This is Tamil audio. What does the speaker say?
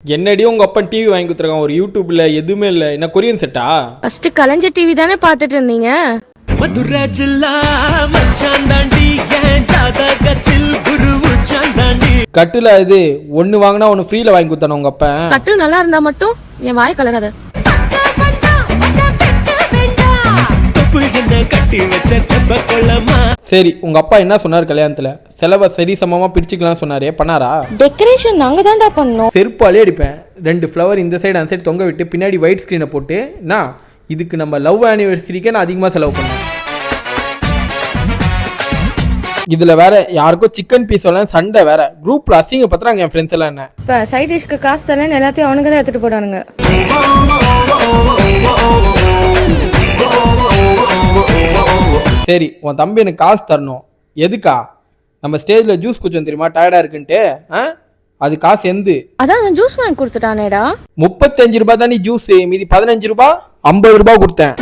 என்னடி உங்க அப்பன் டிவி வாங்கி கொடுத்துருக்கான், ஒரு யூடியூப்ல எதுவுமே இல்ல, என்ன கொரியன் செட்டா? ஃபர்ஸ்ட் கலைஞர் டிவி தானே பாத்துட்டு இருந்தீங்க. மதுரை ஜில்லா மச்சான் தாண்டி என் ஜாதகத்தில் குரு உச்சான் தாண்டி. கட்டுல இது ஒன்னு வாங்கினா ஒன்னு ஃப்ரீல வாங்கி கொடுத்தானே உங்க அப்பன். கட்டு நல்லா இருந்தா மட்டும் என் வாய் கலராத. கட்டி வச்ச தெப்ப கொள்ளமா. சரி, உங்க அப்பா என்ன சொன்னாரு கல்யாணத்துல? செலவை சரி சமமா பிரிச்சுக்கலாம் சொன்னாரே, பண்ணாரா? டெக்கரேஷன் நாங்க தான்டா பண்ணோம். செருப்பாலே அடிப்பேன். 2 ஃப்ளவர் இந்த சைடு அந்த சைடு தொங்க விட்டு பின்னாடி ஒயிட் ஸ்கிரீனை போட்டு நான் இதுக்கு நம்ம லவ் ஆனிவர்சரிக்கே நான் அதிகமாக செலவு பண்ணேன். இதுல வேற யாருக்கும் சிக்கன் பீஸ் எல்லாம் சண்டை வேற. குரூப்ல அசிங்க பத்துறாங்க என் ஃப்ரெண்ட்ஸ் எல்லாம். என்ன இப்ப சைட் டிஷ்க்கு காசு தரேன்னு எல்லாத்தையும் அவனுங்க தான் எடுத்துட்டு போறானுங்க. சரி, உன் தம்பி எனக்கு காசு தரணும். எதுக்கா? நம்ம ஸ்டேஜ்ல ஜூஸ் குடிச்சோம் தெரியுமா, டயர்டா இருக்குன்ட்டு. அது காசு எந்து? அதான் அவன் ஜூஸ் வாங்கி கொடுத்துட்டானேடா. 35 ரூபாய் தான் நீ ஜூஸ், மீதி 15 ரூபாய் 50 ரூபாய் கொடுத்தேன்.